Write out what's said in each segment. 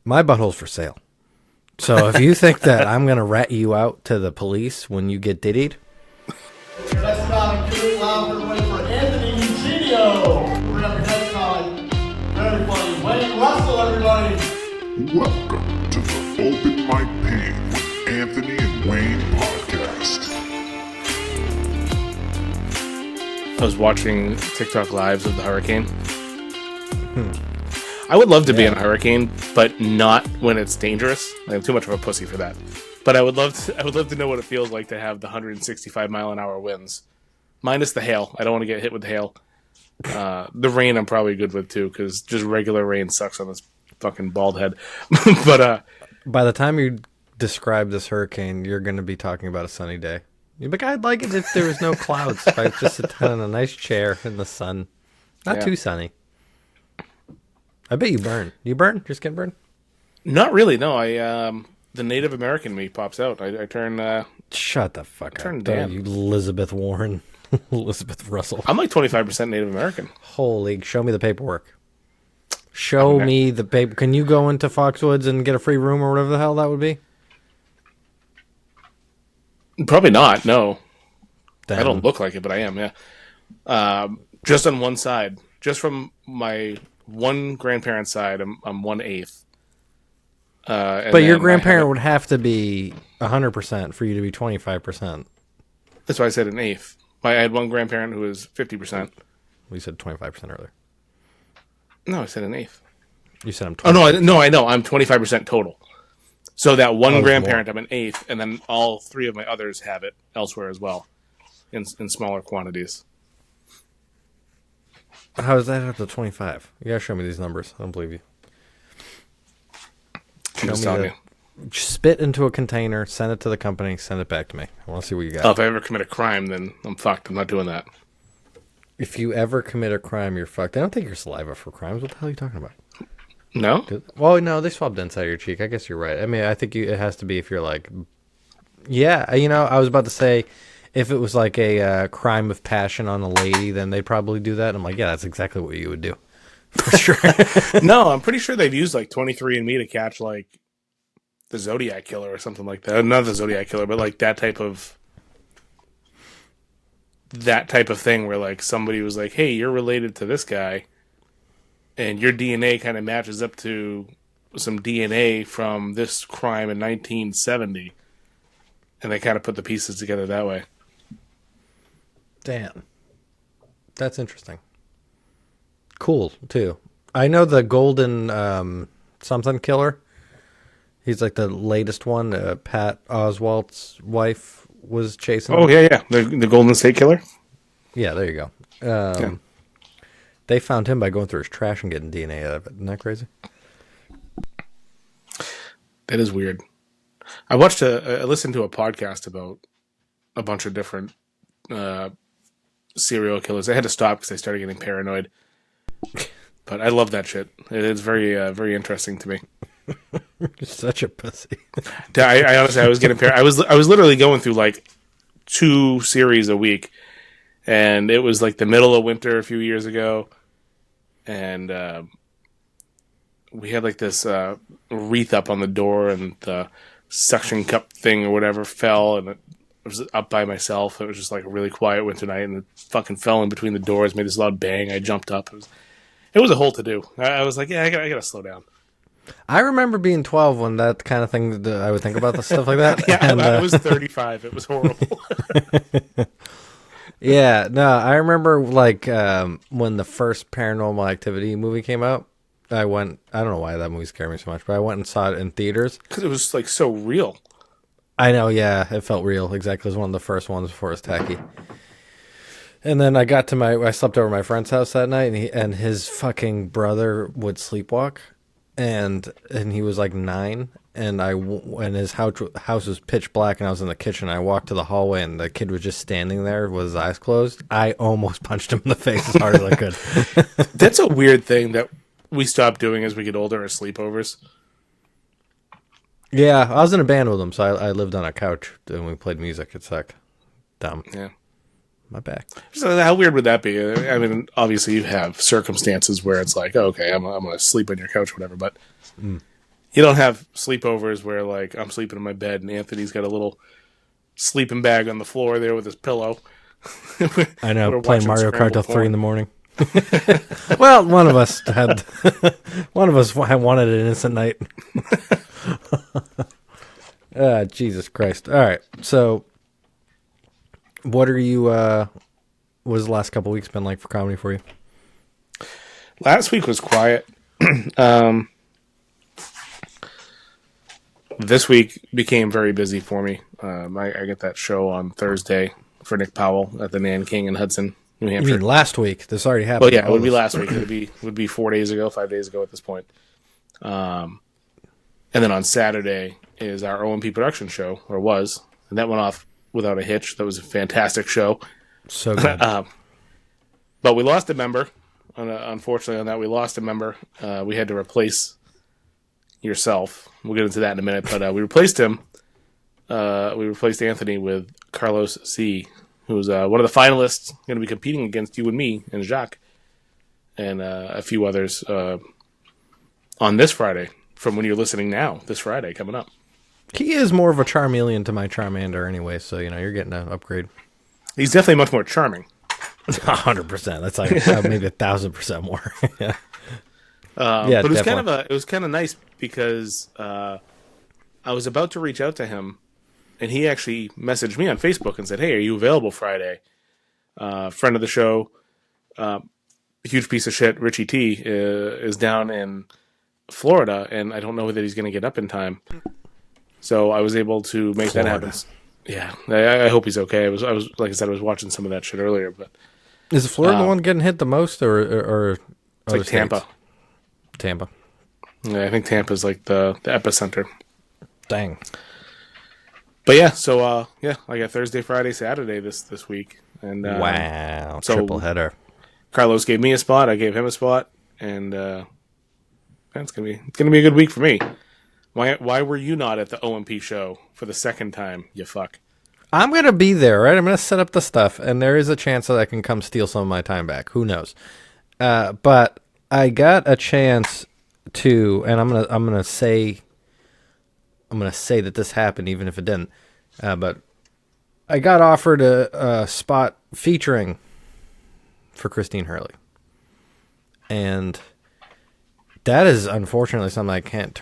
My butthole's for sale. So if you think that I'm going to rat you out to the police when you get diddied. Next time, give it loud for Anthony Eugenio. We're going to have the next time. Very funny. Wayne Russell, everybody. Welcome to the Open My Pain with Anthony and Wayne podcast. I was watching TikTok lives of the hurricane. I would love to be in a hurricane, but not when it's dangerous. I'm too much of a pussy for that. But I would love to know what it feels like to have the 165 mile an hour winds, minus the hail. I don't want to get hit with hail. The rain I'm probably good with too, because just regular rain sucks on this fucking bald head. But by the time you describe this hurricane, you're going to be talking about a sunny day. You're like, I'd like it if there was no clouds. If I just sit down in a nice chair in the sun, not too sunny. I bet you burn. You burn? Just get burned? Not really. No, the Native American me pops out. I turn. Shut the fuck up. Dan. You Elizabeth Warren, Elizabeth Russell. I'm like 25% Native American. Holy, show me the paperwork. Show me the paper. Can you go into Foxwoods and get a free room or whatever the hell that would be? Probably not. No, Damn. I don't look like it, but I am. Yeah, just on one side, just from my one grandparent's side, I'm 1/8. But your grandparent would have to be 100% for you to be 25%. That's why I said 1/8. I had one grandparent who was 50%. We said 25% earlier. No, I said 1/8. You said I'm 20. Oh, no, I know. I'm 25% total. So that one grandparent, I'm 1/8, and then all three of my others have it elsewhere as well, in smaller quantities. How is that up to 25? You gotta show me these numbers. I don't believe you. Show me spit into a container, send it to the company, send it back to me. I want to see what you got. Oh, if I ever commit a crime, then I'm fucked. I'm not doing that. If you ever commit a crime, you're fucked. I don't think you're saliva for crimes. What the hell are you talking about? No? Well, no, they swabbed inside your cheek. I guess you're right. I mean, I think it has to be if you're like... Yeah, I was about to say, if it was like a crime of passion on a lady, then they'd probably do that. I'm like, yeah, that's exactly what you would do. For sure. No, I'm pretty sure they've used like 23andMe to catch like the Zodiac Killer or something like that. Not the Zodiac Killer, but like that type of thing where like somebody was like, hey, you're related to this guy and your DNA kind of matches up to some DNA from this crime in 1970. And they kind of put the pieces together that way. Damn. That's interesting. Cool, too. I know the Golden something killer. He's like the latest one. Pat Oswalt's wife was chasing him. Oh, yeah. The Golden State Killer? Yeah, there you go. They found him by going through his trash and getting DNA out of it. Isn't that crazy? That is weird. I listened to a podcast about a bunch of different serial killers. I had to stop because I started getting paranoid. But I love that shit. It's very, very interesting to me. You're such a pussy. I honestly, I was getting paranoid. I was literally going through like 2 series a week, and it was like the middle of winter a few years ago, and we had like this wreath up on the door, and the suction cup thing or whatever fell, and it was up by myself. It was just like a really quiet winter night, and it fucking fell in between the doors, made this loud bang. I jumped up. It was a whole to do. I was like, yeah, I gotta slow down. I remember being 12 when that kind of thing, I would think about the stuff like that. Yeah, and, I was 35. It was horrible. Yeah, no, I remember like when the first Paranormal Activity movie came out. I don't know why that movie scared me so much, but I went and saw it in theaters. Because it was like so real. I know, yeah, it felt real. Exactly. It was one of the first ones before it was tacky. And then I slept over at my friend's house that night, and his fucking brother would sleepwalk, and he was like 9, and his house was pitch black, and I was in the kitchen. I walked to the hallway, and the kid was just standing there with his eyes closed. I almost punched him in the face as hard as I could. That's a weird thing that we stopped doing as we get older, as sleepovers. Yeah, I was in a band with him, so I lived on a couch, and we played music. It sucked. Dumb. Yeah. My back. So how weird would that be? I mean, obviously you have circumstances where it's like, oh, okay, I'm going to sleep on your couch or whatever, but You don't have sleepovers where like I'm sleeping in my bed and Anthony's got a little sleeping bag on the floor there with his pillow. I know, We're playing watching Mario Kart till scrambled 3 in the porn. morning. Well, one of us had wanted an instant night. Jesus Christ! All right, so what are you? What has the last couple weeks been like for comedy for you? Last week was quiet. This week became very busy for me. I get that show on Thursday for Nick Powell at the Nan King in Hudson, New You Hampshire. mean last week? This already happened. Well, yeah, it All would be this- last week. It would be 5 days ago at this point. And then on Saturday is our OMP production show, or was, and that went off without a hitch. That was a fantastic show. So good. But we lost a member. Unfortunately, on that, we lost a member. We had to replace yourself. We'll get into that in a minute. But we replaced him. We replaced Anthony with Carlos Z, who's one of the finalists going to be competing against you and me and Jacques and a few others on this Friday. From when you're listening now, this Friday coming up. He is more of a Charmeleon to my Charmander anyway, so you're getting an upgrade. He's definitely much more charming. 100%. That's like maybe 1,000% more. Yeah. But it was definitely. it was kind of nice because I was about to reach out to him, and he actually messaged me on Facebook and said, "Hey, are you available Friday?" Friend of the show, huge piece of shit, Richie T, is down in Florida, and I don't know that he's going to get up in time. So I was able to make that happen. Yeah, I hope he's okay. I was like I said, I was watching some of that shit earlier, but Is Florida the one getting hit the most, or it's other like Tampa. states? Tampa. Yeah, I think Tampa's like the epicenter. Dang. But yeah, so I got Thursday, Friday, Saturday this week, and Wow. so- Triple header. Carlos gave me a spot, I gave him a spot, and it's gonna be a good week for me. Why were you not at the OMP show for the second time? You fuck. I'm going to be there, right? I'm going to set up the stuff, and there is a chance that I can come steal some of my time back. Who knows? But I got a chance to, and I'm gonna say that this happened, even if it didn't. But I got offered a spot featuring for Christine Hurley, and that is unfortunately something I couldn't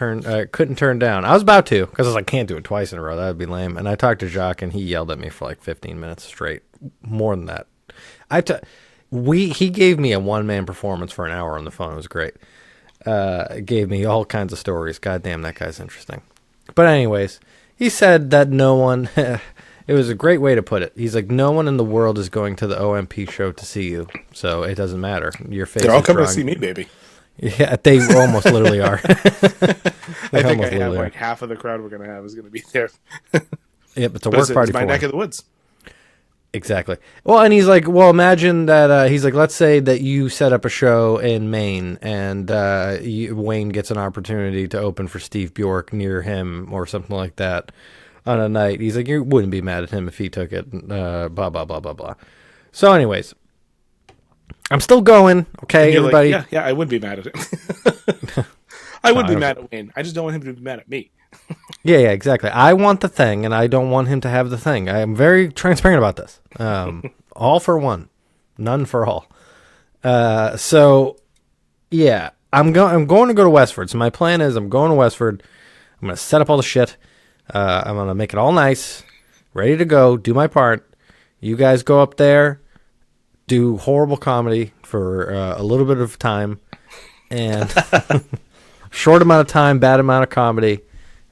turn down. I was about to, because I was like, can't do it twice in a row. That would be lame. And I talked to Jacques, and he yelled at me for like 15 minutes straight. More than that. He gave me a one-man performance for an hour on the phone. It was great. Gave me all kinds of stories. God damn, that guy's interesting. But anyways, he said that no one... It was a great way to put it. He's like, no one in the world is going to the OMP show to see you, so it doesn't matter. Your face They're all is coming to drawing- see me, baby. Yeah, they almost literally are. I think I almost have literally like half of the crowd we're gonna have is gonna be there. Yep, it's a But work party it's my for neck him. of the woods. Exactly. Well, and he's like, well, imagine that. He's like, let's say that you set up a show in Maine, and Wayne gets an opportunity to open for Steve Bjork near him or something like that on a night. He's like, you wouldn't be mad at him if he took it. Blah blah blah blah blah. So, anyways, I'm still going. Okay, You're everybody. like, yeah, I would be mad at him. I would be mad at Wayne. I just don't want him to be mad at me. Yeah, exactly. I want the thing, and I don't want him to have the thing. I am very transparent about this. All for one, none for all. So, yeah, I'm going to go to Westford. So my plan is I'm going to Westford. I'm going to set up all the shit. I'm going to make it all nice, ready to go, do my part. You guys go up there, do horrible comedy for a little bit of time, and short amount of time, bad amount of comedy.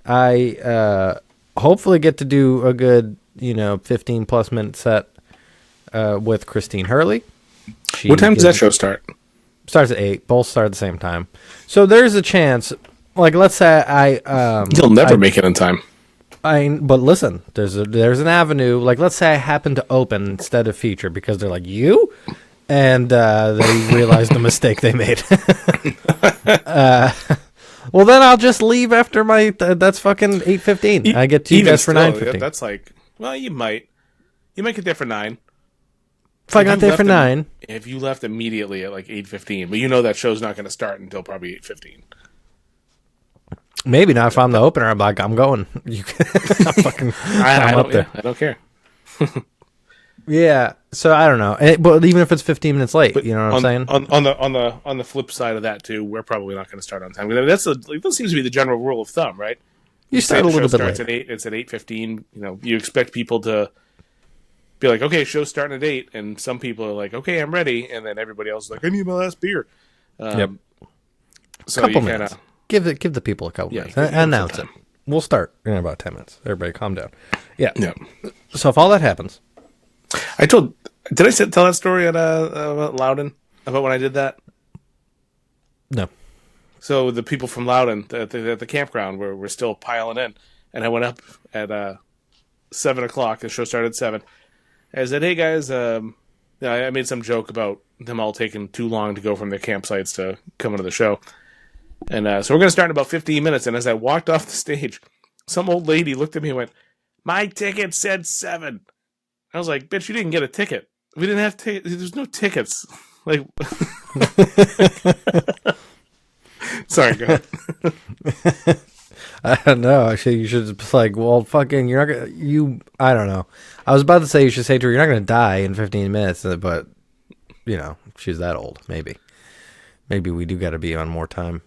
I hopefully get to do a good, 15 plus minute set with Christine Hurley. What time does that show start? Starts at 8. Both start at the same time. So there's a chance, like, let's say You'll never make it in time. but listen, there's an avenue. Like, let's say I happen to open instead of feature because they're like, you? And they realize the mistake they made. Well, then I'll just leave after my. That's fucking 8:15. I get to you Even guys for still, 9:15. That's like, well, you might get there for 9. If I got there for 9, If you left immediately at like 8:15, but you know that show's not going to start until probably 8:15. Maybe not if I'm the opener. I'm like, I'm going. You can, I'm up there. I don't care. Yeah. So I don't know. But even if it's 15 minutes late, you know what I'm saying? On the flip side of that too, we're probably not going to start on time. I mean, that seems to be the general rule of thumb, right? You start a little bit late. At 8. It's at 8:15. You know, you expect people to be like, okay, show's starting at 8, and some people are like, okay, I'm ready, and then everybody else is like, I need my last beer. Yep. So couple you minutes. Give the people a couple minutes. give them Announce some it. We'll start in about 10 minutes. Everybody calm down. Yeah. Yeah. So if all that happens. Did I tell that story about Loudon about when I did that? No. So the people from Loudon at the campground were still piling in, and I went up at 7 o'clock. The show started at 7. I said, "Hey guys, I made some joke about them all taking too long to go from their campsites to come into the show, and so we're going to start in about 15 minutes." And as I walked off the stage, some old lady looked at me and went, "My ticket said 7." I was like, "Bitch, you didn't get a ticket. We didn't have tickets. There's no tickets." Like, sorry, go ahead. I don't know. Actually, you should just like, well, fucking, you're not gonna. I don't know. I was about to say you should say to her, you're not gonna die in 15 minutes, but you know, she's that old. Maybe we do got to be on more time.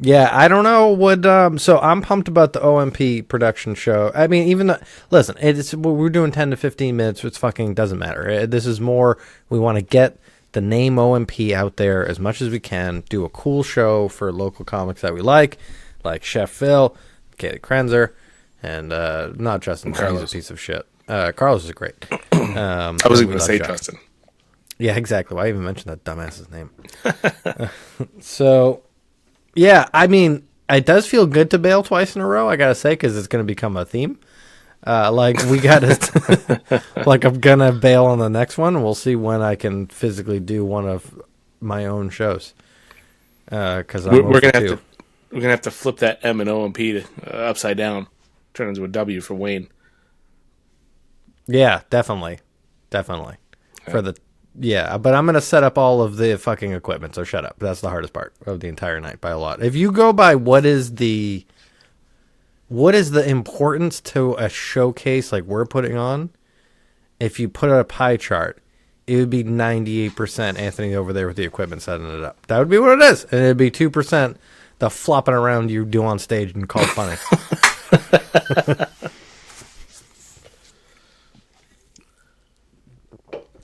Yeah, I don't know what. So I'm pumped about the OMP production show. I mean, even though, listen, we're doing 10 to 15 minutes. It fucking doesn't matter. This is more. We want to get the name OMP out there as much as we can. Do a cool show for local comics that we like Chef Phil, Katie Krenzer, and not Justin. Carlos. He's a piece of shit. Carlos is great. I wasn't going to say Justin. Yeah, exactly. Why even mention that dumbass's name? So. Yeah, I mean, it does feel good to bail twice in a row, I gotta say, because it's going to become a theme. Like, we gotta, like, I'm gonna bail on the next one. We'll see when I can physically do one of my own shows. Because we're gonna have to flip that M and OMP upside down, turn into a W for Wayne. Yeah, definitely. Yeah. But I'm going to set up all of the fucking equipment, so shut up. That's the hardest part of the entire night by a lot. If you go by what is the importance to a showcase like we're putting on, if you put out a pie chart, it would be 98% Anthony over there with the equipment setting it up. That would be what it is. And it'd be 2% the flopping around you do on stage and call it funny.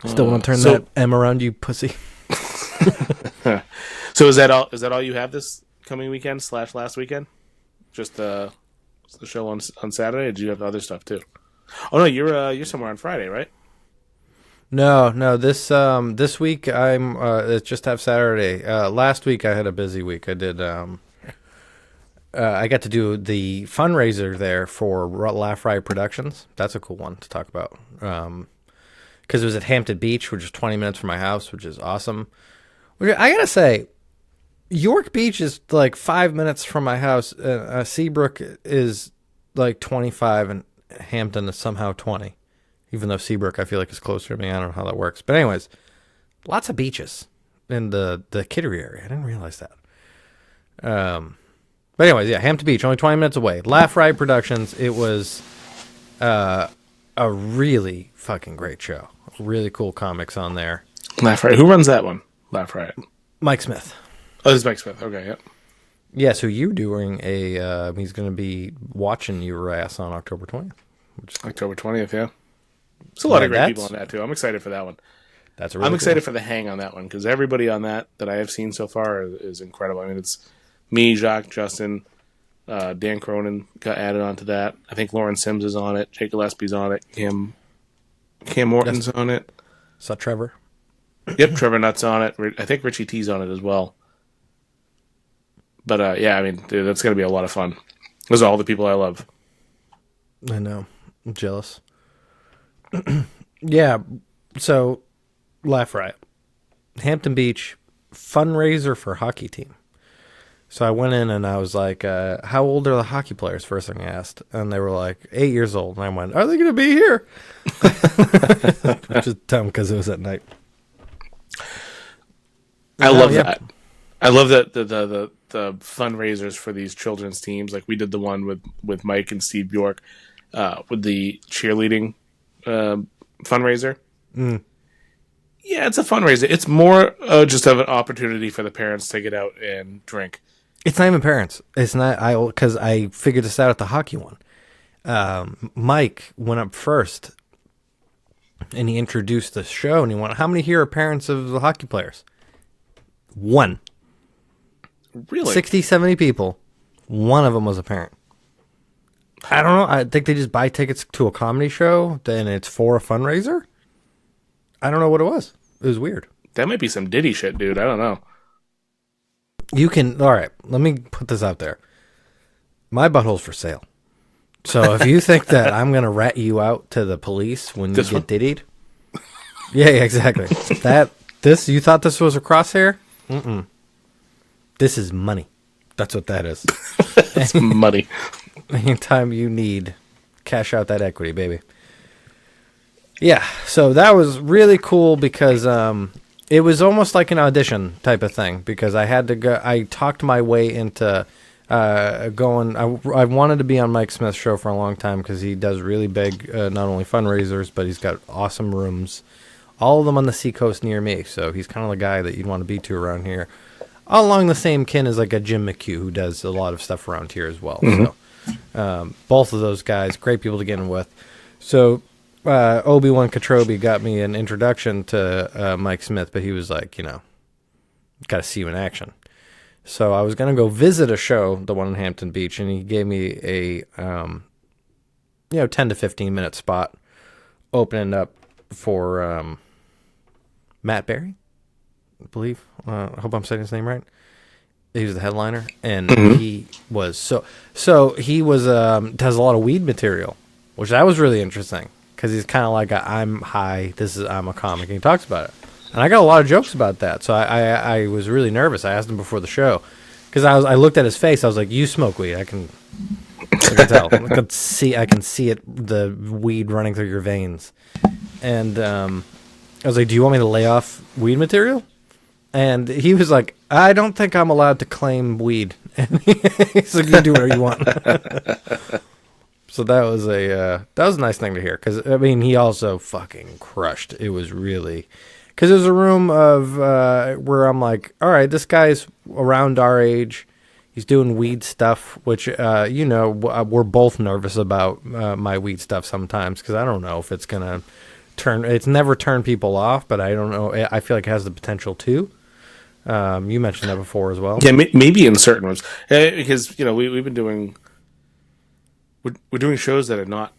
Still want to turn that M around, you pussy. So is that all you have this coming weekend / last weekend? Just the show on Saturday, or do you have other stuff too? Oh no, you're somewhere on Friday, right? No. This week I'm just have Saturday. Last week I had a busy week. I did I got to do the fundraiser there for Laugh Riot Productions. That's a cool one to talk about. Because it was at Hampton Beach, which is 20 minutes from my house, which is awesome. I gotta say, York Beach is like 5 minutes from my house. Seabrook is like 25, and Hampton is somehow 20. Even though Seabrook, I feel like, is closer to me. I don't know how that works. But anyways, lots of beaches in the Kittery area. I didn't realize that. But anyways, yeah, Hampton Beach, only 20 minutes away. Laugh Riot Productions. It was a really fucking great show. Really cool comics on there. Laugh Riot. Who runs that one? Laugh Riot. Mike Smith. Oh, this is Mike Smith. Okay, yep. Yeah, so you're doing he's going to be watching your ass on October 20th. October 20th, yeah. There's a lot of great people on that, too. I'm excited for that one. I'm excited for the hang on that one, because everybody on that I have seen so far is incredible. I mean, it's me, Jacques, Justin, Dan Cronin got added onto that. I think Lauren Sims is on it. Jake Gillespie's on it. Cam Morton's on it. Is that Trevor? Yep, Trevor Nutt's on it. I think Richie T's on it as well. But yeah, I mean, dude, that's going to be a lot of fun. Those are all the people I love. I know. I'm jealous. Yeah, so Laugh Riot. Hampton Beach, fundraiser for hockey team. So I went in and I was like, how old are the hockey players? First thing I asked. And they were like, 8 years old. And I went, are they going to be here? Which is dumb because it was at night. I love that. I love that the fundraisers for these children's teams. Like we did the one with Mike and Steve Bjork with the cheerleading fundraiser. Mm. Yeah, it's a fundraiser. It's more just of an opportunity for the parents to get out and drink. It's not even parents. It's not because I figured this out at the hockey one. Mike went up first, and he introduced the show, and he went, "How many here are parents of the hockey players?" One. Really? 60, 70 people. One of them was a parent. I don't know. I think they just buy tickets to a comedy show, and it's for a fundraiser. I don't know what it was. It was weird. That might be some Diddy shit, dude. I don't know. You can, all right, let me put this out there. My butthole's for sale. So if you think that I'm going to rat you out to the police when you This get one? diddied. Yeah, exactly. You thought this was a crosshair? Mm-mm. This is money. That's what that is. It's money. Anytime you need, cash out that equity, baby. Yeah, so that was really cool because it was almost like an audition type of thing because I had to go. I talked my way into going. I wanted to be on Mike Smith's show for a long time because he does really big, not only fundraisers, but he's got awesome rooms. All of them on the seacoast near me, so he's kind of the guy that you'd want to be to around here. Along the same kin as like a Jim McHugh who does a lot of stuff around here as well. Mm-hmm. So both of those guys, great people to get in with. So Obi-Wan Kenobi got me an introduction to Mike Smith, but he was like, got to see you in action. So I was going to go visit a show, the one in Hampton Beach, and he gave me a 10 to 15 minute spot opening up for Matt Berry, I believe. I hope I'm saying his name right. He was the headliner, and he was he was does a lot of weed material, which that was really interesting because he's kind of like I'm high. I'm a comic, and he talks about it, and I got a lot of jokes about that. So I was really nervous. I asked him before the show because I looked at his face. I was like, "You smoke weed? I can tell. I can see it. The weed running through your veins." And I was like, "Do you want me to lay off weed material?" And he was like, "I don't think I'm allowed to claim weed." And he's like, "You do whatever you want." So that was a nice thing to hear because I mean he also fucking crushed. It was really because it was a room of where I'm like, all right, this guy's around our age. He's doing weed stuff, which we're both nervous about my weed stuff sometimes because I don't know if it's gonna turn. It's never turned people off, but I don't know. I feel like it has the potential to. You mentioned that before as well. Yeah, maybe in certain ones because we've been doing. We're doing shows that are not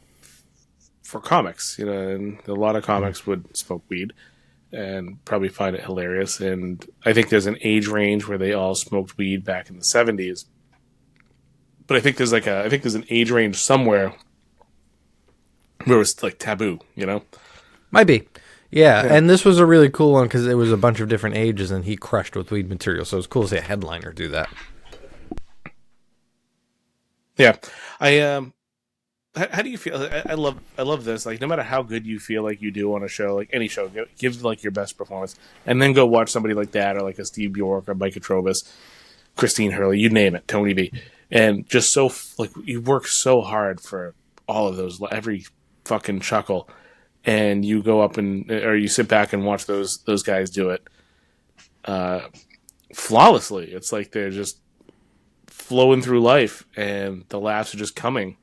for comics, and a lot of comics would smoke weed and probably find it hilarious. And I think there's an age range where they all smoked weed back in the 70s. But I think there's an age range somewhere where it's like taboo, Might be. Yeah, and this was a really cool one because it was a bunch of different ages and he crushed with weed material. So it was cool to see a headliner do that. Yeah. How do you feel? I love this. Like, no matter how good you feel like you do on a show, like any show, give like your best performance, and then go watch somebody like that, or like a Steve Bjork, or Mike Atrobus, Christine Hurley, you name it, Tony B, and just so like you work so hard for all of those, every fucking chuckle, and you go up or you sit back and watch those guys do it flawlessly. It's like they're just flowing through life, and the laughs are just coming.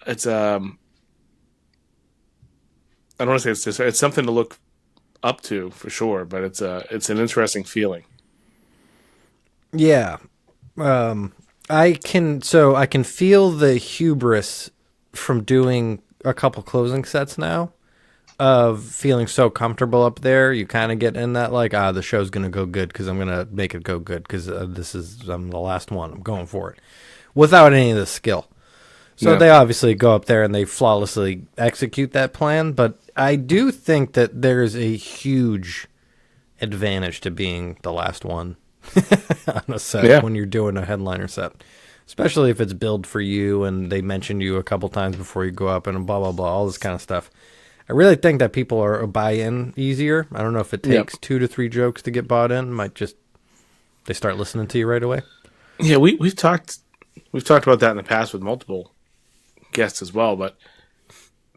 It's I don't want to say it's something to look up to for sure, but it's an interesting feeling. Yeah, I can feel the hubris from doing a couple closing sets now, of feeling so comfortable up there. You kind of get in that like, the show's gonna go good because I'm gonna make it go good because I'm the last one. I'm going for it without any of the skill. So they obviously go up there and they flawlessly execute that plan. But I do think that there's a huge advantage to being the last one on a set when you're doing a headliner set, especially if it's billed for you and they mention you a couple times before you go up and blah, blah, blah, all this kind of stuff. I really think that people are buy in easier. I don't know if it takes 2 to 3 jokes to get bought in. Might just they start listening to you right away. Yeah, we've talked about that in the past with multiple guests as well, but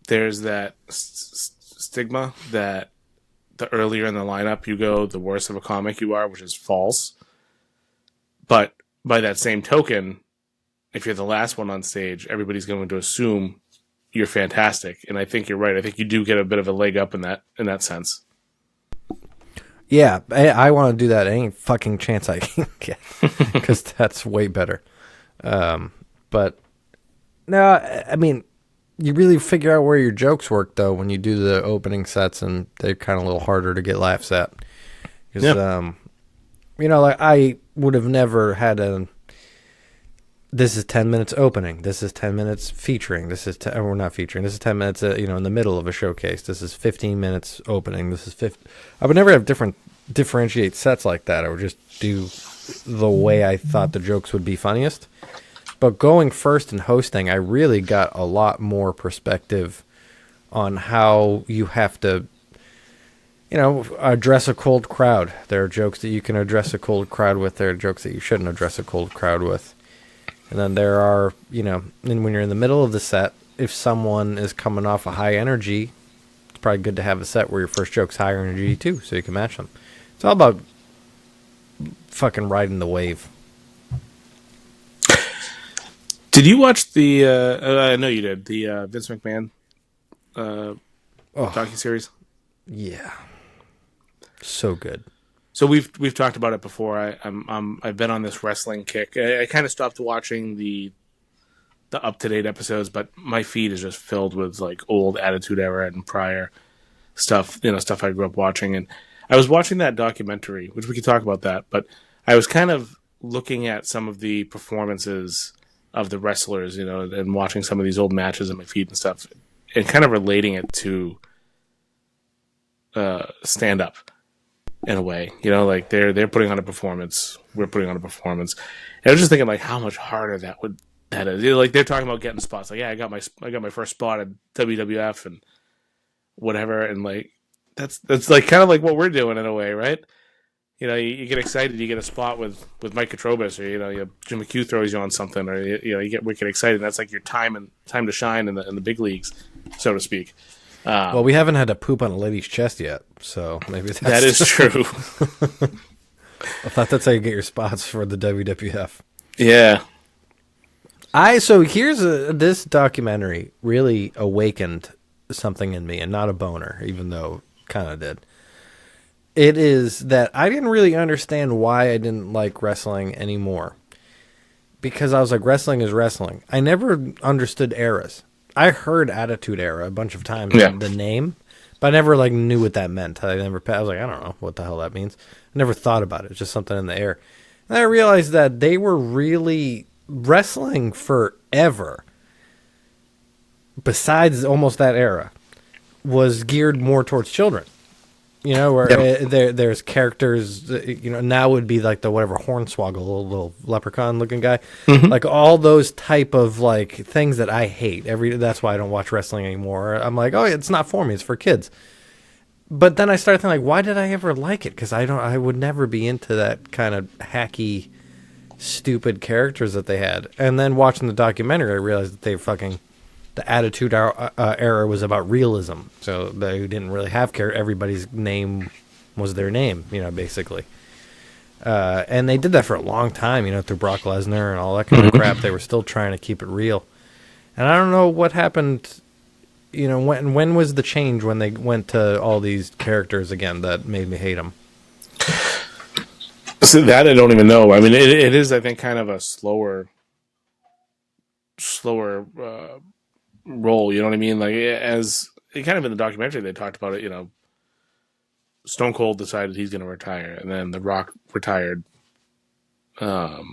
there's that stigma that the earlier in the lineup you go, the worse of a comic you are, which is false. But by that same token, if you're the last one on stage, everybody's going to assume you're fantastic, and I think you're right. I think you do get a bit of a leg up in that sense. Yeah, I want to do that any fucking chance I can get because that's way better. But no, I mean, you really figure out where your jokes work though when you do the opening sets, and they're kind of a little harder to get laughs at. Because like I would have never had this is 10 minutes opening. This is 10 minutes featuring. This is we're not featuring. This is 10 minutes, in the middle of a showcase. This is 15 minutes opening. This is 50. I would never have differentiate sets like that. I would just do the way I thought the jokes would be funniest. But going first and hosting, I really got a lot more perspective on how you have to, address a cold crowd. There are jokes that you can address a cold crowd with. There are jokes that you shouldn't address a cold crowd with. And then there are, and when you're in the middle of the set, if someone is coming off a high energy, it's probably good to have a set where your first joke's higher energy too, so you can match them. It's all about fucking riding the wave. Did you watch the, I know you did, the Vince McMahon docuseries? Yeah. So good. So we've talked about it before. I've been on this wrestling kick. I kind of stopped watching the up to date episodes, but my feed is just filled with like old Attitude Era and prior stuff. Stuff I grew up watching. And I was watching that documentary, which we could talk about that. But I was kind of looking at some of the performances of the wrestlers, and watching some of these old matches in my feed and stuff, and kind of relating it to stand up. In a way, like they're putting on a performance, we're putting on a performance. And I was just thinking, like, how much harder that is. Like they're talking about getting spots. Like, yeah, I got my first spot at WWF and whatever, and like that's like kind of like what we're doing in a way, right? You get excited, you get a spot with Mike Katrobis, or Jim McHugh throws you on something, or you get wicked excited. And that's like your time to shine in the big leagues, so to speak. Well, we haven't had to poop on a lady's chest yet, so maybe that is true. I thought that's how you get your spots for the WWF. Yeah. So here's this documentary really awakened something in me, and not a boner, even though it kind of did. It is that I didn't really understand why I didn't like wrestling anymore. Because I was like, wrestling is wrestling. I never understood eras. I heard Attitude Era a bunch of times, the name, but I never knew what that meant. I was like, I don't know what the hell that means. I never thought about it. It's just something in the air. And I realized that they were really wrestling forever. Besides almost that era, was geared more towards children. There's characters, now would be like the whatever Hornswoggle, little leprechaun looking guy. Mm-hmm. Like all those type of like things that I hate. That's why I don't watch wrestling anymore. I'm like, oh, it's not for me. It's for kids. But then I started thinking, like, why did I ever like it? Because I would never be into that kind of hacky, stupid characters that they had. And then watching the documentary, I realized that the Attitude Era was about realism. So they didn't really have everybody's name was their name, basically. And they did that for a long time, through Brock Lesnar and all that kind of crap. They were still trying to keep it real. And I don't know what happened, when was the change when they went to all these characters again that made me hate them? So that I don't even know. I mean, it is, I think, kind of a slower role, you know what I mean? Like, as kind of in the documentary, they talked about it, Stone Cold decided he's going to retire, and then The Rock retired for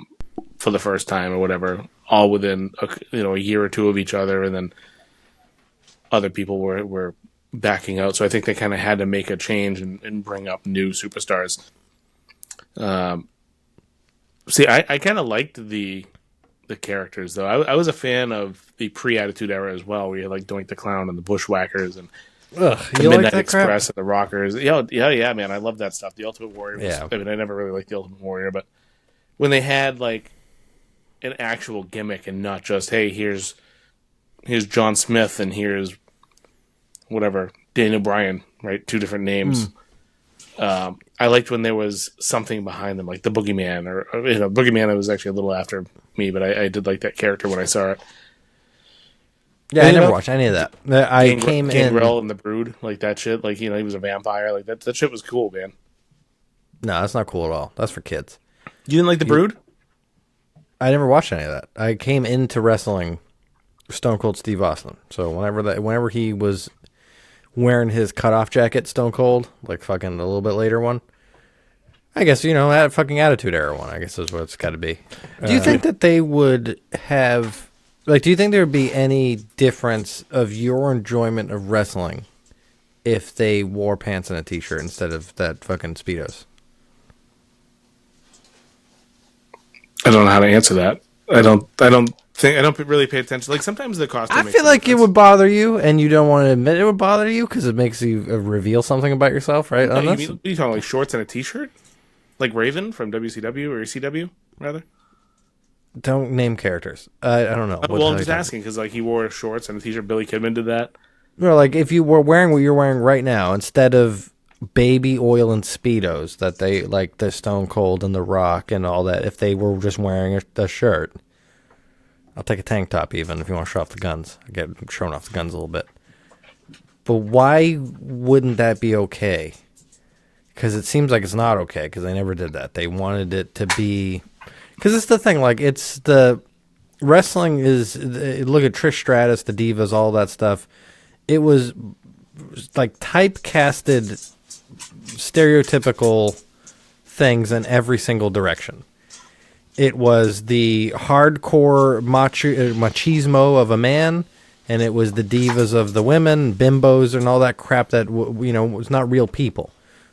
the first time or whatever, all within a year or two of each other, and then other people were backing out. So I think they kind of had to make a change and bring up new superstars. See, I kind of liked the characters, though. I was a fan of the pre-Attitude Era as well, where you had like Doink the Clown and the Bushwhackers, and Ugh, The you like Midnight that crap? Express and the Rockers. Yeah, man. I love that stuff. The Ultimate Warrior. Yeah. I never really liked the Ultimate Warrior, but when they had like an actual gimmick and not just, hey, here's John Smith and here's whatever Daniel Bryan, right? Two different names. I liked when there was something behind them, like the Boogeyman, or Boogeyman. That was actually a little after me, but I did like that character when I saw it. Yeah, And, I never watched any of that. I came in. Gangrel and the Brood, like that shit. Like he was a vampire. Like that shit was cool, man. No, that's not cool at all. That's for kids. You didn't like the Brood? I never watched any of that. I came into wrestling Stone Cold Steve Austin. So whenever he was wearing his cutoff jacket, Stone Cold, like fucking a little bit later one, I guess, that fucking Attitude Era one, I guess is what it's got to be. Do you think that they would have, like, do you think there would be any difference of your enjoyment of wrestling if they wore pants and a t-shirt instead of that fucking Speedos? I don't know how to answer that. I don't really pay attention. Like sometimes the costume. I feel like it would bother you, and you don't want to admit it would bother you because it makes you reveal something about yourself, right? What are you talking, like shorts and a t-shirt, like Raven from WCW or ECW, rather? Don't name characters. I don't know. Well, I'm just asking because like he wore shorts and a t-shirt. Billy Kidman did that. No, like if you were wearing what you're wearing right now, instead of baby oil and Speedos that they like the Stone Cold and the Rock and all that, if they were just wearing a shirt. I'll take a tank top even if you want to show off the guns. I get showing off the guns a little bit. But why wouldn't that be okay? Because it seems like it's not okay because they never did that. They wanted it to be... Because it's the thing, like, it's the... Wrestling is... Look at Trish Stratus, the Divas, all that stuff. It was, like, typecasted stereotypical things in every single direction. It was the hardcore machismo of a man, and it was the divas of the women, bimbos, and all that crap that was not real people.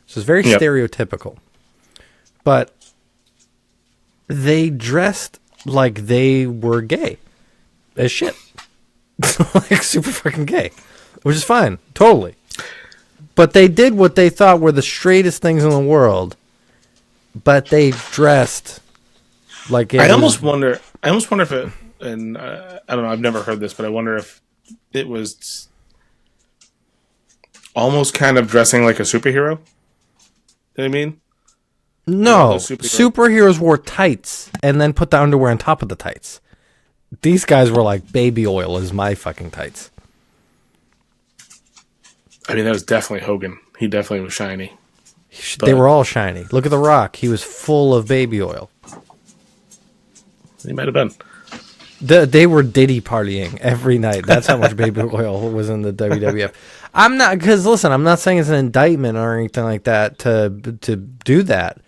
So it's very stereotypical. But they dressed like they were gay as shit, like super fucking gay, which is fine, totally. But they did what they thought were the straightest things in the world, but they dressed. Like I almost wonder if it, and I don't know, I've never heard this, but I wonder if it was almost kind of dressing like a superhero. You know what I mean? No, superheroes wore tights and then put the underwear on top of the tights. These guys were like, baby oil is my fucking tights. I mean, that was definitely Hogan. He definitely was shiny. They were all shiny. Look at The Rock. He was full of baby oil. He might have been. They were Diddy partying every night. That's how much baby oil was in the WWF. I'm not, because listen, I'm not saying it's an indictment or anything like that to do that,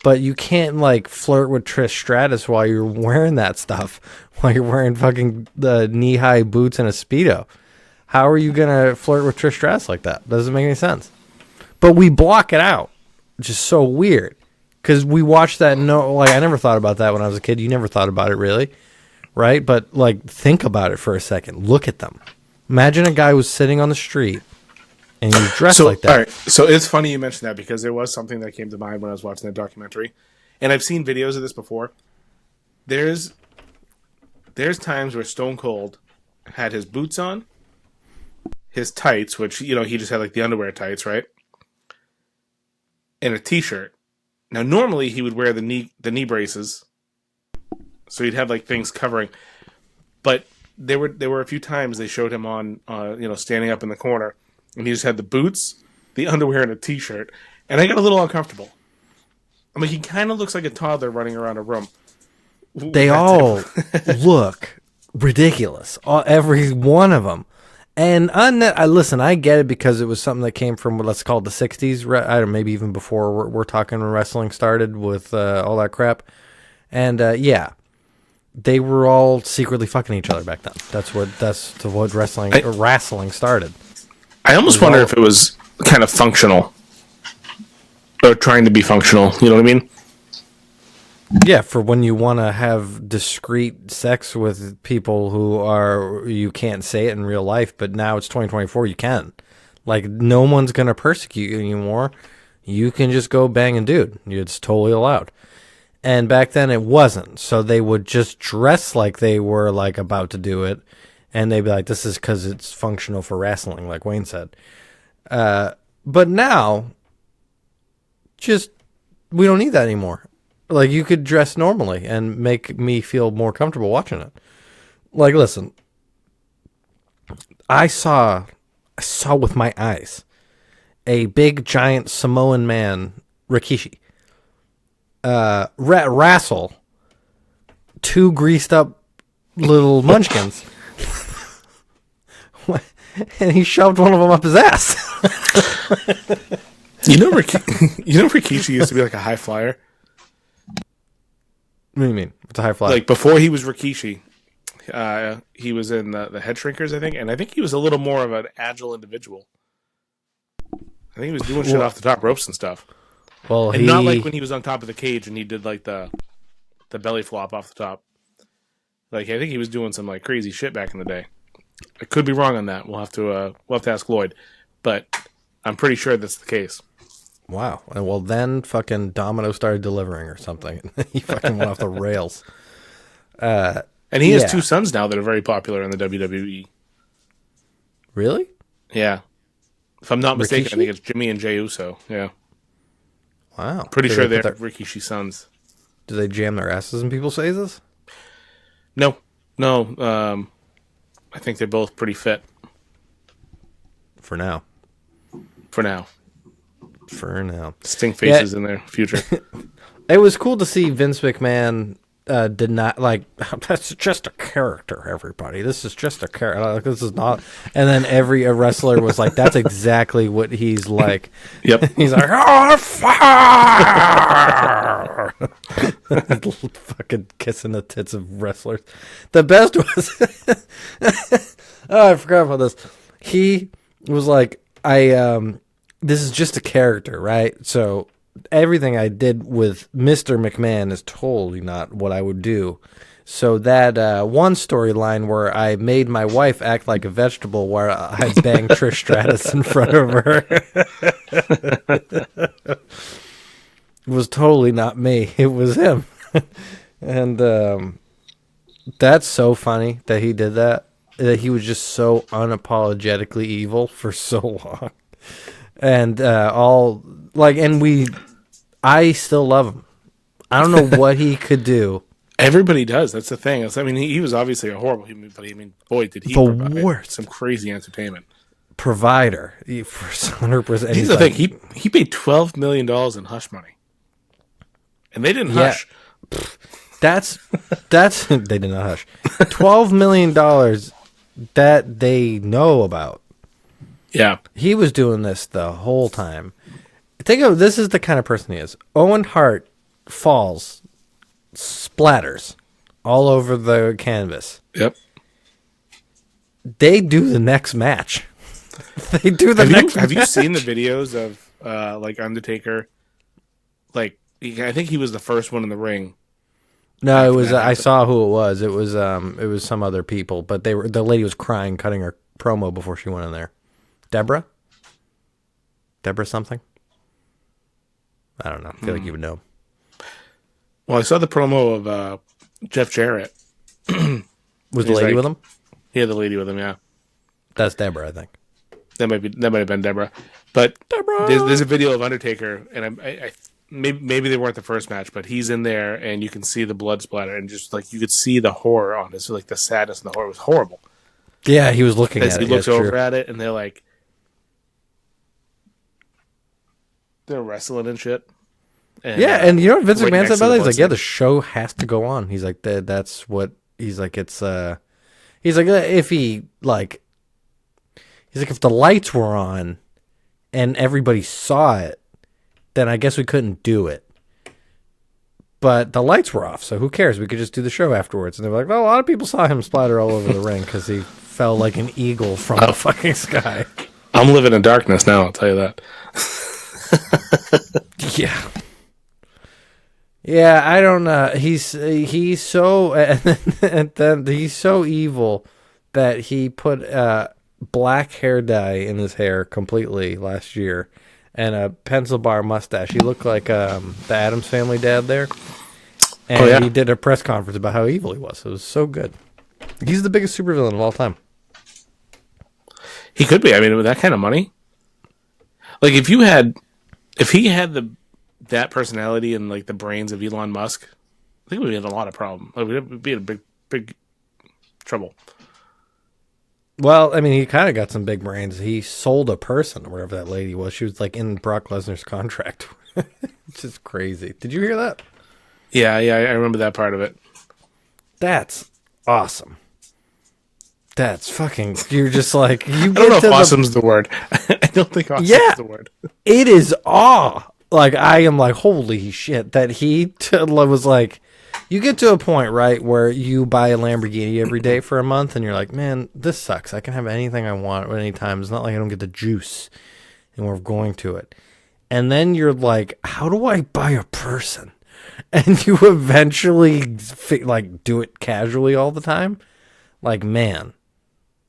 but you can't like flirt with Trish Stratus while you're wearing that stuff, while you're wearing fucking the knee-high boots and a Speedo. How are you gonna flirt with Trish Stratus like that? Doesn't make any sense. But we block it out, which is so weird. Because we watched that, I never thought about that when I was a kid. You never thought about it, really, right? But, like, think about it for a second. Look at them. Imagine a guy was sitting on the street and he was dressed like that. All right, so it's funny you mentioned that because there was something that came to mind when I was watching that documentary. And I've seen videos of this before. There's times where Stone Cold had his boots on, his tights, which, he just had, like, the underwear tights, right? And a t-shirt. Now, normally he would wear the knee braces, so he'd have like things covering. But there were a few times they showed him on, standing up in the corner, and he just had the boots, the underwear, and a t-shirt. And I got a little uncomfortable. I mean, he kind of looks like a toddler running around a room. They all look ridiculous, every one of them. And listen, I get it because it was something that came from, let's call it the 60s, I don't know, maybe even before we're talking when wrestling started with all that crap. And they were all secretly fucking each other back then. That's what wrestling started. I almost wonder if it was kind of functional. Or trying to be functional, you know what I mean? Yeah, for when you want to have discreet sex with people you can't say it in real life, but now it's 2024, you can. Like, no one's going to persecute you anymore. You can just go bang a dude. It's totally allowed. And back then it wasn't. So they would just dress like they were like about to do it. And they'd be like, this is because it's functional for wrestling, like Wayne said. But now, we don't need that anymore. Like, you could dress normally and make me feel more comfortable watching it. Like, listen, I saw with my eyes a big giant Samoan man, Rikishi, wrestle two greased up little munchkins, and he shoved one of them up his ass. Rikishi used to be like a high flyer. What do you mean? It's a high flyer. Like before he was Rikishi, he was in the Head Shrinkers, I think, and I think he was a little more of an agile individual. I think he was doing shit off the top ropes and stuff. Well, and not like when he was on top of the cage and he did like the belly flop off the top. Like I think he was doing some like crazy shit back in the day. I could be wrong on that. We'll have to ask Lloyd, but I'm pretty sure that's the case. Wow. And well, then fucking Domino started delivering or something. He fucking went off the rails. And he has two sons now that are very popular in the WWE. Really? Yeah. If I'm not mistaken, Rikishi? I think it's Jimmy and Jey Uso. Yeah. Wow. Pretty sure they're Rikishi sons. Do they jam their asses in people's faces? No. I think they're both pretty fit. For now. Stink faces in their future. It was cool to see Vince McMahon did not like, that's just a character, everybody. This is just a character. Like, this is not. And then every wrestler was like, that's exactly what he's like. Yep. He's like, oh, fire! Fucking kissing the tits of wrestlers. The best was, oh, I forgot about this. He was like, this is just a character, right? So everything I did with Mr. McMahon is totally not what I would do. So that one storyline where I made my wife act like a vegetable where I banged Trish Stratus in front of her was totally not me. It was him. And that's so funny that he did that. That he was just so unapologetically evil for so long. And I still love him. I don't know what he could do. Everybody does. That's the thing. I mean, he was obviously a horrible human, but I mean, boy, did he provide worst some crazy entertainment. Provider for 100%. Here's the thing. He paid $12 million in hush money, and they didn't hush. That's they did not hush. $12 million that they know about. Yeah, he was doing this the whole time. Think of this is the kind of person he is. Owen Hart falls, splatters all over the canvas. Yep. They do the next match. They do the next. Have you seen the videos of like Undertaker? Like I think he was the first one in the ring. No, it was. I saw who it was. It was some other people, but the lady was crying, cutting her promo before she went in there. Deborah something. I don't know. I feel like you would know. Well, I saw the promo of Jeff Jarrett. Was the lady with him? Yeah, the lady with him. Yeah, that's Deborah. I think that might have been Deborah. But Deborah. There's a video of Undertaker, and I maybe they weren't the first match, but he's in there, and you can see the blood splatter, and just like you could see the horror on it. So like the sadness and the horror was horrible. Yeah, he was looking at it. He looks over at it, and they're like, they're wrestling and shit. And, and you know what Vince McMahon said about that? He's like, scene. the show has to go on. He's like, that's what he's like. It's he's like, if he like, he's like, if the lights were on and everybody saw it, then I guess we couldn't do it. But the lights were off, so who cares? We could just do the show afterwards. And they're like, well, a lot of people saw him splatter all over the ring because he fell like an eagle from the fucking sky. I'm living in darkness now, I'll tell you that. Yeah. Yeah, I don't know. He's so and then he's so evil that he put black hair dye in his hair completely last year, and a pencil bar mustache. He looked like the Addams Family dad there. And he did a press conference about how evil he was. It was so good. He's the biggest supervillain of all time. He could be. I mean, with that kind of money, like if he had that personality and like the brains of Elon Musk, I think we'd have a lot of problems. Like, we'd be in a big trouble. Well, I mean, he kind of got some big brains. He sold a person, or whatever that lady was. She was like in Brock Lesnar's contract. It's just crazy. Did you hear that? Yeah, I remember that part of it. That's awesome. That's fucking. You're just like you. I don't know if awesome's the word. I don't think awesome's the word. It is awe. Like I am like holy shit that he was like. You get to a point, right, where you buy a Lamborghini every day for a month, and you're like, man, this sucks. I can have anything I want at any time. It's not like I don't get the juice, and we're going to it. And then you're like, how do I buy a person? And you eventually like do it casually all the time. Like, man,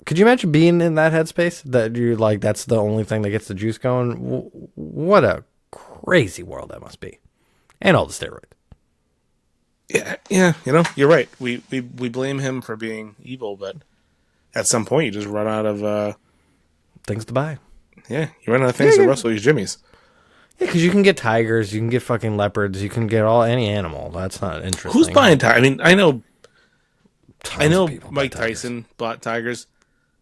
could you imagine being in that headspace that you're like, that's the only thing that gets the juice going? What a crazy world that must be. And all the steroids. Yeah, you're right. We blame him for being evil, but at some point you just run out of things to buy. Yeah, you run out of things to rustle your jimmies. Yeah, because you can get tigers, you can get fucking leopards, you can get any animal. That's not interesting. Who's buying tigers? I mean, I know Mike Tyson bought tigers,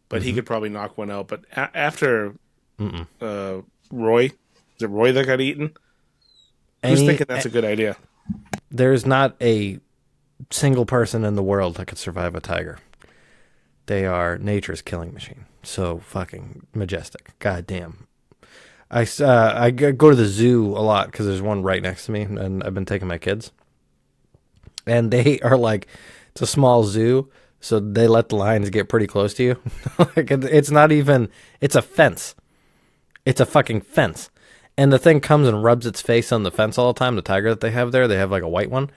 but he could probably knock one out. But after Roy, is it Roy that got eaten? Who's thinking that's a good idea? There's not a single person in the world that could survive a tiger. They are nature's killing machine. So fucking majestic. God damn. I go to the zoo a lot because there's one right next to me, and I've been taking my kids. And they are like, it's a small zoo, so they let the lions get pretty close to you. Like it's not even, it's a fence. It's a fucking fence. And the thing comes and rubs its face on the fence all the time. The tiger that they have there, they have like a white one.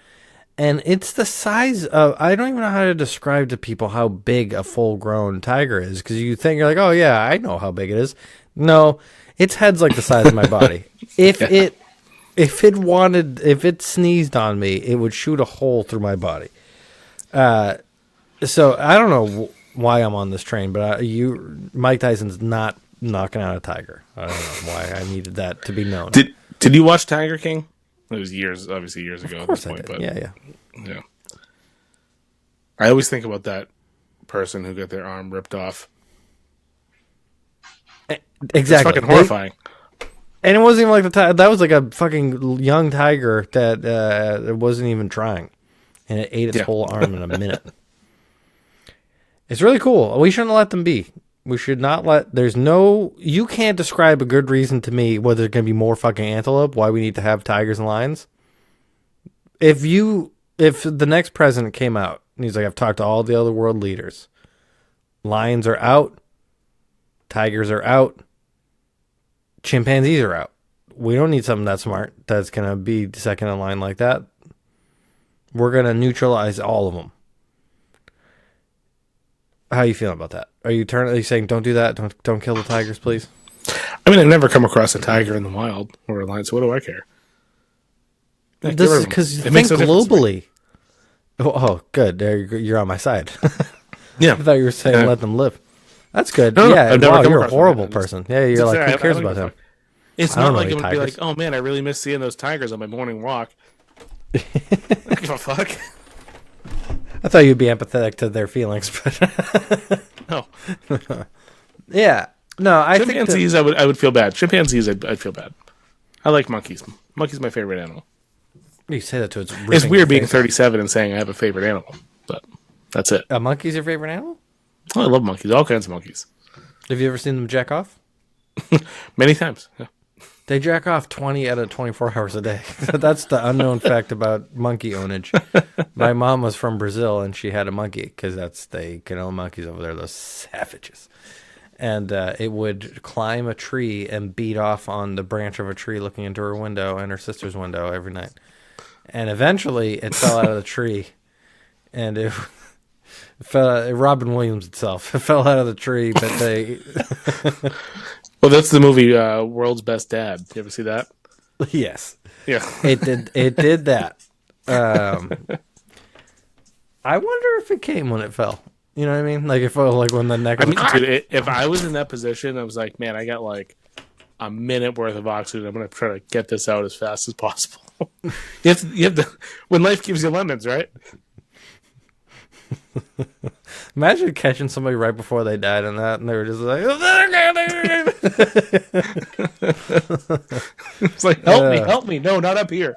And it's the size of, I don't even know how to describe to people how big a full-grown tiger is. Because you think, you're like, oh yeah, I know how big it is. No, its head's like the size of my body. If it sneezed on me, it would shoot a hole through my body. So I don't know why I'm on this train, but Mike Tyson's not knocking out a tiger. I don't know why I needed that to be known. Did you watch Tiger King? It was obviously years ago. Of course at this point, I did. But yeah. I always think about that person who got their arm ripped off. Exactly. It's fucking horrifying. And it wasn't even like the tiger. That was like a fucking young tiger that wasn't even trying. And it ate its whole arm in a minute. It's really cool. We shouldn't let them be. We should not you can't describe a good reason to me whether there's going to be more fucking antelope, why we need to have tigers and lions. If the next president came out and he's like, I've talked to all the other world leaders. Lions are out. Tigers are out. Chimpanzees are out. We don't need something that smart that's going to be second in line like that. We're going to neutralize all of them. How are you feeling about that? Are you saying don't do that? Don't kill the tigers, please? I mean, I've never come across a tiger in the wild or a lion, so what do I care? Yeah, this is because you think globally. Oh, good. You're on my side. Yeah. I thought you were saying let them live. That's good. No, yeah, I've never come you're a across horrible one. person. Yeah, you're like, who cares about him? It's not like I'm going to be like, oh man, I really miss seeing those tigers on my morning walk. I don't give a fuck. I thought you'd be empathetic to their feelings, but no. Yeah, no. I think chimpanzees, I would feel bad. Chimpanzees, I'd feel bad. I like monkeys. Monkey's my favorite animal. You say that to it's weird being 37 and saying I have a favorite animal, but that's it. A monkey's your favorite animal? Oh, I love monkeys. All kinds of monkeys. Have you ever seen them jack off? Many times. Yeah. They jack off 20 out of 24 hours a day. That's the unknown fact about monkey ownage. My mom was from Brazil, and she had a monkey, because they can own monkeys over there, those savages. And it would climb a tree and beat off on the branch of a tree looking into her window and her sister's window every night. And eventually, it fell out of the tree, and Robin Williams itself. It fell out of the tree, but they. Well, that's the movie World's Best Dad. You ever see that? Yes, Yeah. it did. It did that. I wonder if it came when it fell. You know what I mean? Like if like when the neck. I mean, dude, if I was in that position, I was like, man, I got like a minute worth of oxygen. I'm gonna try to get this out as fast as possible. You have to. When life gives you lemons, right? Imagine catching somebody right before they died in that, and they were just like, It's like, help me. No, not up here.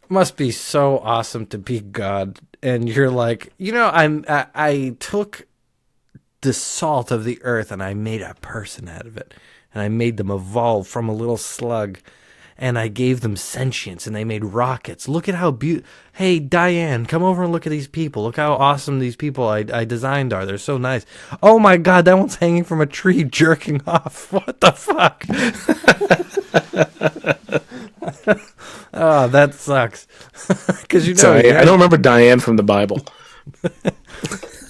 must be so awesome to be God. And you're like, I took the salt of the earth and I made a person out of it. And I made them evolve from a little slug. And I gave them sentience and they made rockets. Look at how beautiful. Hey, Diane, come over and look at these people. Look how awesome these people I designed are. They're so nice. Oh my God, that one's hanging from a tree jerking off. What the fuck? Oh, that sucks. Because Sorry, I don't remember Diane from the Bible.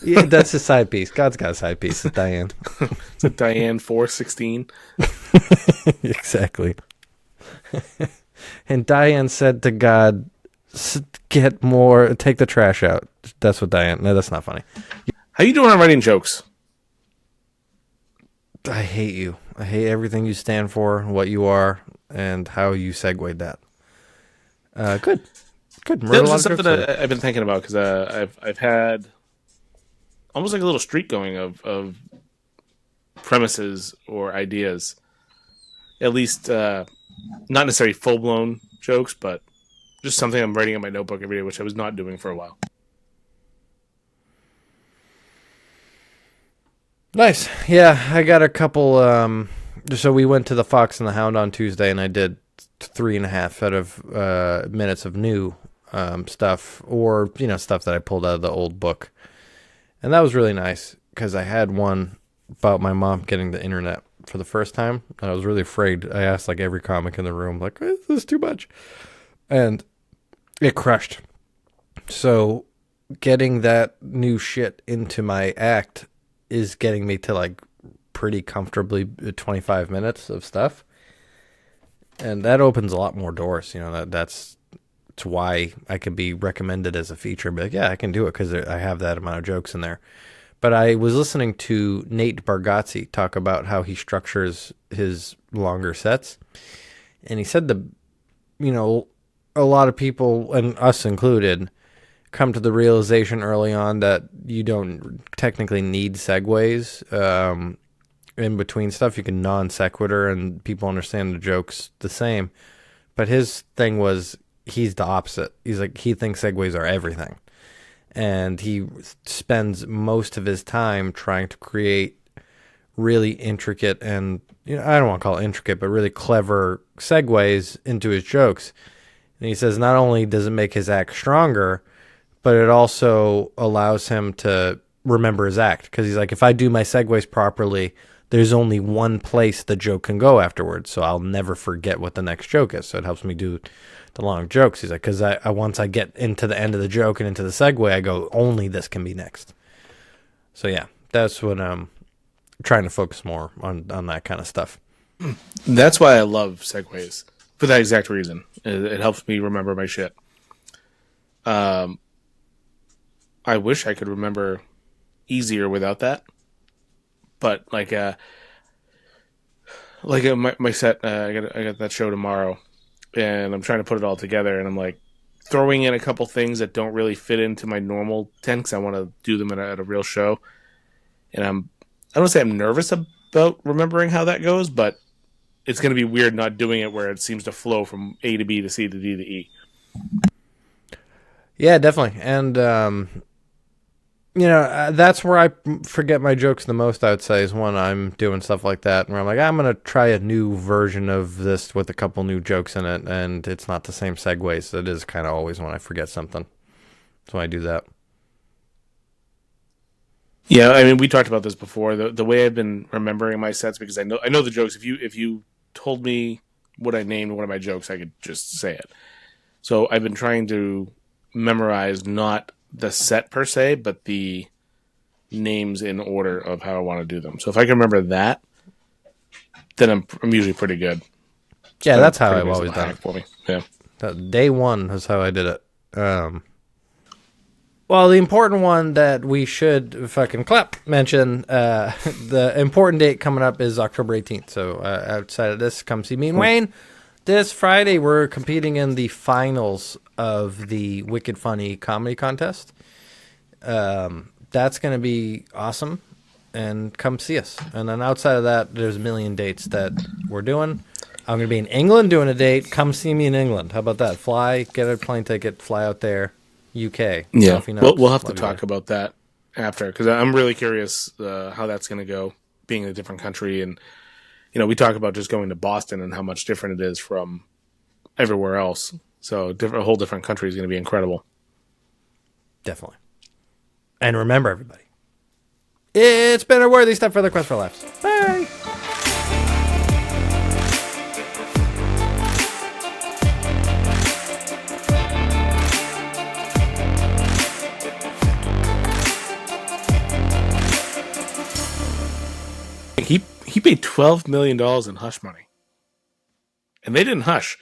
Yeah, that's his side piece. God's got a side piece. It's Diane. It's a Diane 4:16. Exactly. And Diane said to God, "Get more. Take the trash out." That's what Diane. No, that's not funny. How you doing on writing jokes? I hate you. I hate everything you stand for, what you are, and how you segued that. Good. This is something that I've been thinking about because I've had almost like a little streak going of premises or ideas. At least not necessarily full blown jokes, but just something I'm writing in my notebook every day, which I was not doing for a while. Nice. Yeah, I got a couple. So we went to the Fox and the Hound on Tuesday, and I did 3.5 out of minutes of new stuff, or stuff that I pulled out of the old book, and that was really nice because I had one about my mom getting the internet for the first time, and I was really afraid. I asked like every comic in the room, like, "Is this too much?" And it crushed. So getting that new shit into my act is getting me to like pretty comfortably 25 minutes of stuff. And that opens a lot more doors. That's why I can be recommended as a feature. But yeah, I can do it because I have that amount of jokes in there. But I was listening to Nate Bargatze talk about how he structures his longer sets. And he said a lot of people, and us included, come to the realization early on that you don't technically need segues in between stuff. You can non sequitur and people understand the jokes the same. But his thing was he's the opposite. He's like, he thinks segues are everything. And he spends most of his time trying to create really intricate and, I don't want to call it intricate, but really clever segues into his jokes. And he says not only does it make his act stronger, but it also allows him to remember his act. Because he's like, if I do my segues properly, there's only one place the joke can go afterwards. So I'll never forget what the next joke is. So it helps me do the long jokes. He's like, because I once I get into the end of the joke and into the segue, I go, only this can be next. So yeah, that's what I'm trying to focus more on that kind of stuff. That's why I love segues, for that exact reason. It helps me remember my shit. I wish I could remember easier without that. But my set, I got that show tomorrow, and I'm trying to put it all together, and I'm like throwing in a couple things that don't really fit into my normal 10 because I want to do them at a real show. And I don't want to say I'm nervous about remembering how that goes, but it's going to be weird not doing it where it seems to flow from A to B to C to D to E. Yeah, definitely. And, that's where I forget my jokes the most, I would say, is when I'm doing stuff like that, where I'm like, I'm going to try a new version of this with a couple new jokes in it, and it's not the same segues. It is kind of always when I forget something. That's when I do that. Yeah, I mean, we talked about this before. The way I've been remembering my sets, because I know the jokes. If you told me what I named one of my jokes, I could just say it. So I've been trying to memorized not the set per se, but the names in order of how I want to do them. So if I can remember that, then I'm usually pretty good. Yeah, that's how Pretty I've nice always little done hack it. for me. Yeah. Day one is how I did it. Well, the important one that we should fucking mention, the important date coming up is October 18th. So outside of this, come see me and Wayne. This Friday, we're competing in the finals of the Wicked Funny Comedy Contest. That's going to be awesome. And come see us. And then outside of that, there's a million dates that we're doing. I'm going to be in England doing a date. Come see me in England. How about that? Fly, get a plane ticket, fly out there. UK. Yeah. Sophie Noakes, We'll have to love you talk there. about that after, because I'm really curious how that's going to go, being in a different country. And, we talk about just going to Boston and how much different it is from everywhere else. So a whole different country is going to be incredible. Definitely. And remember, everybody, it's been a worthy step for the quest for laughs. Bye. He paid $12 million in hush money. And they didn't hush.